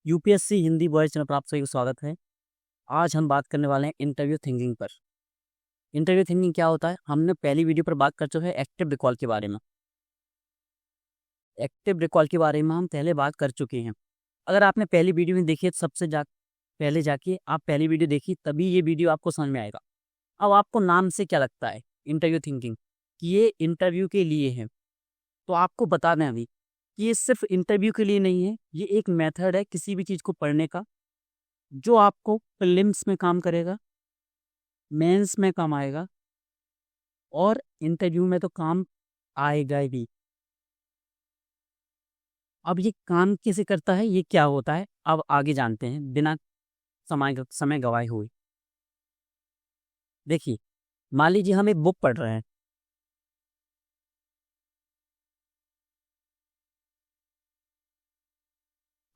UPSC Hindi boys channel पर आप सभी को स्वागत है। आज हम बात करने वाले हैं इंटरव्यू थिंकिंग पर। इंटरव्यू थिंकिंग क्या होता है, हमने पहली वीडियो पर बात कर चुके हैं एक्टिव रिकॉल के बारे में। एक्टिव रिकॉल के बारे में हम पहले बात कर चुके हैं। अगर आपने पहली वीडियो नहीं देखी है तो पहले जाके आप पहली वीडियो देखिए, तभी ये वीडियो आपको समझ में आएगा। अब आपको नाम से क्या लगता है इंटरव्यू थिंकिंग, कि ये इंटरव्यू के लिए है, तो आपको बता दें अभी कि ये सिर्फ इंटरव्यू के लिए नहीं है। ये एक मेथड है किसी भी चीज़ को पढ़ने का, जो आपको प्रीलिम्स में काम करेगा, मेंस में काम आएगा और इंटरव्यू में तो काम आएगा भी। अब ये काम कैसे करता है, ये क्या होता है, अब आगे जानते हैं बिना समय गवाए हुए। देखिए, मान लीजिए हम एक बुक पढ़ रहे हैं।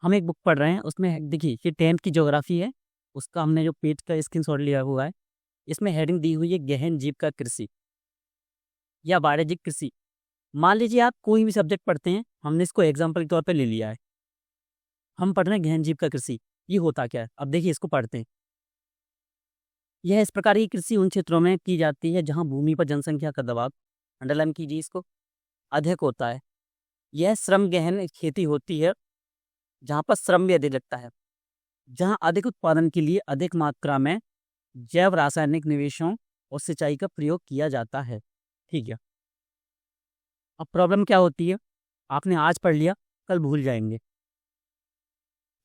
हम एक बुक पढ़ रहे हैं, उसमें देखिए ये 10th की ज्योग्राफी है, उसका हमने जो पेज का स्क्रीनशॉट लिया हुआ है। इसमें हेडिंग दी हुई है गहन जीव का कृषि या वाणिज्यिक कृषि। मान लीजिए आप कोई भी सब्जेक्ट पढ़ते हैं, हमने इसको एग्जाम्पल के तौर पर ले लिया है। हम पढ़ रहे हैं गहन जीव का कृषि, ये होता क्या है, अब देखिए इसको पढ़ते हैं। यह इस प्रकार की कृषि उन क्षेत्रों में की जाती है जहां भूमि पर जनसंख्या का दबाव, अंडरलाइन कीजिए इसको, अधिक होता है। यह श्रम गहन खेती होती है जहां पर श्रम भी अधिक लगता है, जहां अधिक उत्पादन के लिए अधिक मात्रा में जैव रासायनिक निवेशों और सिंचाई का प्रयोग किया जाता है। ठीक है, अब प्रॉब्लम क्या होती है, आपने आज पढ़ लिया, कल भूल जाएंगे।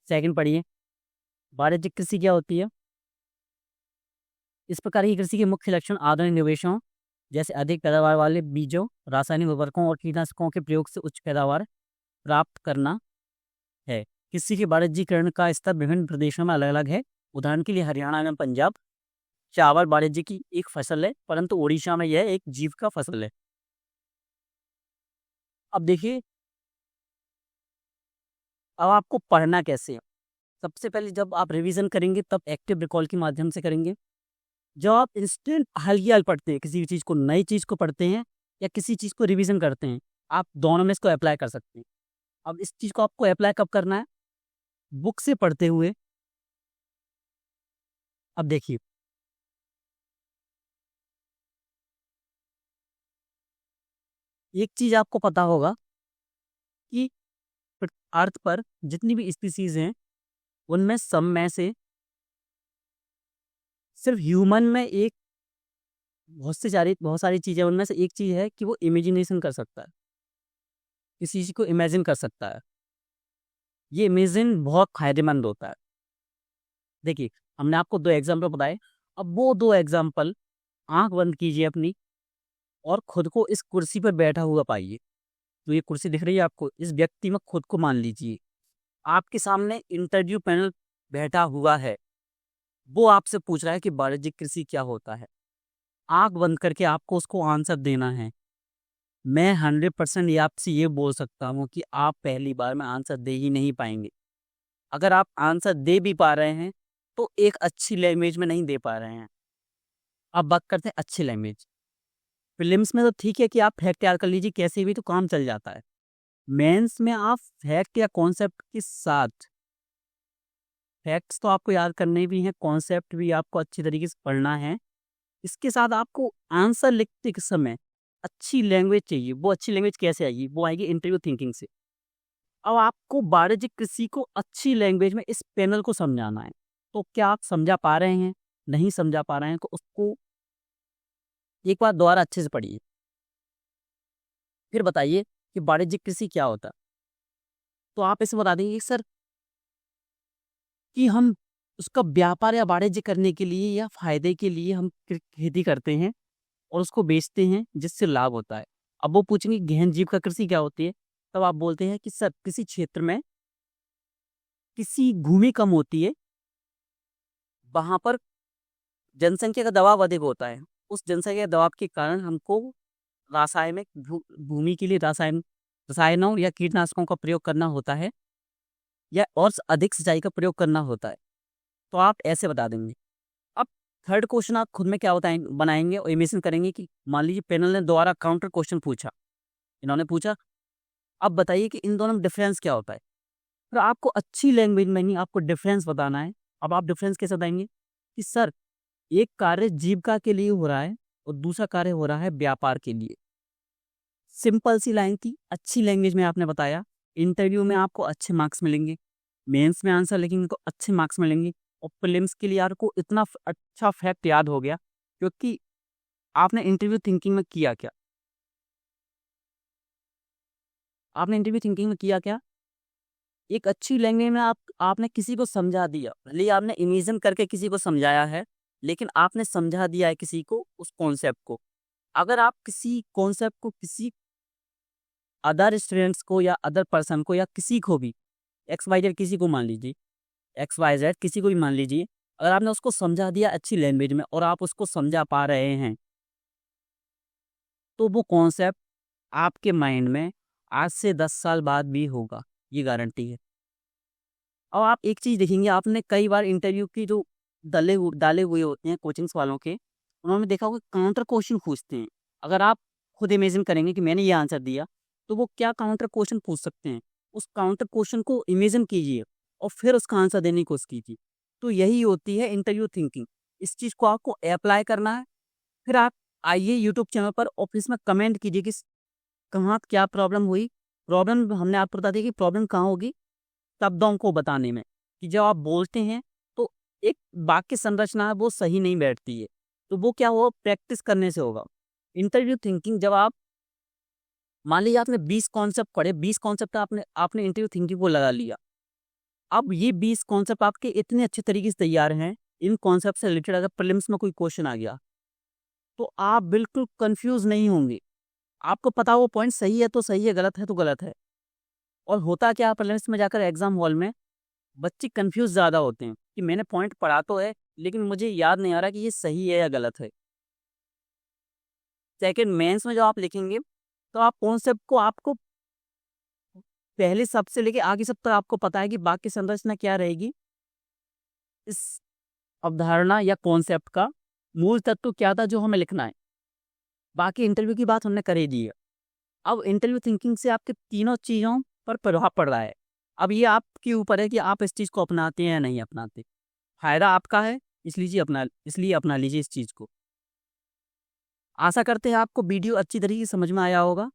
सेकंड पढ़िए, वाणिज्यिक कृषि क्या होती है। इस प्रकार की कृषि के मुख्य लक्षण आधुनिक निवेशों जैसे अधिक पैदावार वाले बीजों, रासायनिक उर्वरकों और कीटनाशकों के प्रयोग से उच्च पैदावार प्राप्त करना है। कृषि के वाणिज्यीकरण का स्तर विभिन्न प्रदेशों में अलग अलग है। उदाहरण के लिए हरियाणा में पंजाब चावल वाणिज्य की एक फसल है, परंतु उड़ीसा में यह एक जीविका फसल है। अब देखिए, अब आपको पढ़ना कैसे है। सबसे पहले जब आप रिवीजन करेंगे तब एक्टिव रिकॉल के माध्यम से करेंगे। जब आप इंस्टेंट हाल पढ़ते हैं, किसी भी चीज़ को, नई चीज़ को पढ़ते हैं या किसी चीज़ को रिवीजन करते हैं, आप दोनों में इसको अप्लाई कर सकते हैं। अब इस चीज़ को आपको अप्लाई कब करना है, बुक से पढ़ते हुए। अब देखिए, एक चीज़ आपको पता होगा कि अर्थ पर जितनी भी स्पीसीज हैं, उनमें सब में से सिर्फ ह्यूमन में एक बहुत सारी चीज़ें, उनमें से एक चीज़ है कि वो इमेजिनेशन कर सकता है, किसी चीज़ को इमेजिन कर सकता है। ये इमेजिन बहुत फायदेमंद होता है। देखिए, हमने आपको 2 एग्जाम्पल बताए। अब वो 2 एग्जाम्पल आंख बंद कीजिए अपनी और खुद को इस कुर्सी पर बैठा हुआ पाइए। तो ये कुर्सी दिख रही है आपको, इस व्यक्ति में खुद को मान लीजिए। आपके सामने इंटरव्यू पैनल बैठा हुआ है, वो आपसे पूछ रहा है कि वाणिज्यिक कृषि क्या होता है। आंख बंद करके आपको उसको आंसर देना है। मैं 100% ये आपसे ये बोल सकता हूँ कि आप पहली बार में आंसर दे ही नहीं पाएंगे। अगर आप आंसर दे भी पा रहे हैं तो एक अच्छी लैंग्वेज में नहीं दे पा रहे हैं। अब बात करते हैं अच्छी लैंग्वेज। प्रीलिम्स में तो ठीक है कि आप फैक्ट याद कर लीजिए, कैसे भी तो काम चल जाता है। मेंस में आप फैक्ट या कॉन्सेप्ट के साथ, फैक्ट्स तो आपको याद करने भी हैं, कॉन्सेप्ट भी आपको अच्छी तरीके से पढ़ना है। इसके साथ आपको आंसर लिखते के समय अच्छी लैंग्वेज चाहिए। वो अच्छी लैंग्वेज कैसे आएगी, वो आएगी इंटरव्यू थिंकिंग से। अब आपको वाणिज्यिक कृषि को अच्छी लैंग्वेज में इस पैनल को समझाना है। तो क्या आप समझा पा रहे हैं, नहीं समझा पा रहे हैं तो उसको एक बार दोबारा अच्छे से पढ़िए, फिर बताइए कि वाणिज्यिक कृषि क्या होता है। तो आप इसे बता देंगे सर कि हम उसका व्यापार या वाणिज्य करने के लिए या फायदे के लिए हम खेती करते हैं और उसको बेचते हैं जिससे लाभ होता है। अब वो पूछेंगे गहन जीव का कृषि क्या होती है, तब आप बोलते हैं कि सर किसी क्षेत्र में किसी भूमि कम होती है, वहां पर जनसंख्या का दबाव अधिक होता है। उस जनसंख्या के दबाव के कारण हमको रासायनिक भूमि के लिए रसायनों या कीटनाशकों का प्रयोग करना होता है या और अधिक सिंचाई का प्रयोग करना होता है। तो आप ऐसे बता देंगे। अब थर्ड क्वेश्चन आप खुद में क्या बनाएंगे और इमेजिन करेंगे कि मान लीजिए पैनल ने दोबारा काउंटर क्वेश्चन पूछा, इन्होंने पूछा अब बताइए कि इन दोनों में डिफरेंस क्या होता है। फिर आपको अच्छी लैंग्वेज में नहीं, आपको डिफरेंस बताना है। अब आप डिफरेंस कैसे बताएंगे कि सर एक कार्य जीविका के लिए हो रहा है और दूसरा कार्य हो रहा है व्यापार के लिए। सिंपल सी लाइन थी, अच्छी लैंग्वेज में आपने बताया। इंटरव्यू में आपको अच्छे मार्क्स मिलेंगे, मेंस में आंसर लिखेंगे तो अच्छे मार्क्स मिलेंगे, और प्रीलिम्स के लिए आपको इतना अच्छा फैक्ट याद हो गया क्योंकि आपने इंटरव्यू थिंकिंग में किया क्या? आपने इंटरव्यू थिंकिंग में किया क्या? एक अच्छी लैंग्वेज में आपने किसी को समझा दिया, भले ही आपने इमेजिन करके किसी को समझाया है, लेकिन आपने समझा दिया है किसी को उस कॉन्सेप्ट को। अगर आप किसी कॉन्सेप्ट को किसी अदर स्टूडेंट्स को या अदर पर्सन को या किसी को भी, एक्स वाई जेड किसी को मान लीजिए, एक्स वाई जेड किसी को भी मान लीजिए, अगर आपने उसको समझा दिया अच्छी लैंग्वेज में और आप उसको समझा पा रहे हैं, तो वो कॉन्सेप्ट आपके माइंड में आज से 10 साल बाद भी होगा, ये गारंटी है। और आप एक चीज़ देखेंगे, आपने कई बार इंटरव्यू की जो डाले हुए होते हैं कोचिंग्स वालों के, उन्होंने देखा होगा काउंटर क्वेश्चन पूछते हैं। अगर आप खुद इमेजिन करेंगे कि मैंने ये आंसर दिया, तो वो क्या काउंटर क्वेश्चन पूछ सकते हैं, उस काउंटर क्वेश्चन को इमेजिन कीजिए और फिर उसका आंसर देने की कोशिश कीजिए। तो यही होती है इंटरव्यू थिंकिंग। इस चीज़ को आपको अप्लाई करना है। फिर आप आइए यूट्यूब चैनल पर और फिर इसमें कमेंट कीजिए कि कहाँ क्या प्रॉब्लम हुई। प्रॉब्लम हमने आपको बता दी कि प्रॉब्लम कहाँ होगी, शब्दों को बताने में, कि जब आप बोलते हैं तो एक वाक्य संरचना है वो सही नहीं बैठती है, तो वो क्या होगा, प्रैक्टिस करने से होगा। इंटरव्यू थिंकिंग जब आप मान लीजिए आपने 20 कॉन्सेप्ट पढ़े, 20 कॉन्सेप्ट आपने आपने इंटरव्यू थिंकिंग को लगा लिया। अब ये 20 कॉन्सेप्ट आपके इतने अच्छे तरीके से तैयार हैं, इन कॉन्सेप्ट से रिलेटेड अगर प्रीलिम्स में कोई क्वेश्चन आ गया तो आप बिल्कुल कंफ्यूज नहीं होंगे। आपको पता वो पॉइंट सही है तो सही है, गलत है तो गलत है। और होता क्या, प्रीलिम्स में जाकर एग्जाम हॉल में बच्चे कंफ्यूज ज़्यादा होते हैं कि मैंने पॉइंट पढ़ा तो है, लेकिन मुझे याद नहीं आ रहा कि ये सही है या गलत है। सेकंड मेंस में जब आप लिखेंगे तो आप कॉन्सेप्ट को आपको पहले सब से लेके आगे सब तक आपको पता है कि वाक्य संरचना क्या रहेगी, इस अवधारणा या कॉन्सेप्ट का मूल तत्व क्या था जो हमें लिखना है। बाकी इंटरव्यू की बात हमने कर ही दी है। अब इंटरव्यू थिंकिंग से आपके तीनों चीज़ों पर प्रभाव पड़ रहा है। अब ये आपके ऊपर है कि आप इस चीज़ को अपनाते हैं या नहीं अपनाते। फायदा आपका है, इसलिए अपना लीजिए इस चीज़ को। आशा करते हैं आपको वीडियो अच्छी तरीके से समझ में आया होगा।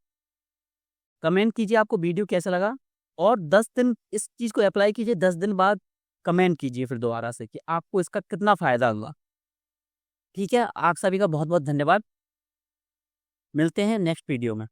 कमेंट कीजिए आपको वीडियो कैसा लगा, और 10 दिन इस चीज़ को अप्लाई कीजिए, 10 दिन बाद कमेंट कीजिए फिर दोबारा से कि आपको इसका कितना फ़ायदा हुआ। ठीक है, आप सभी का बहुत बहुत धन्यवाद। मिलते हैं नेक्स्ट वीडियो में।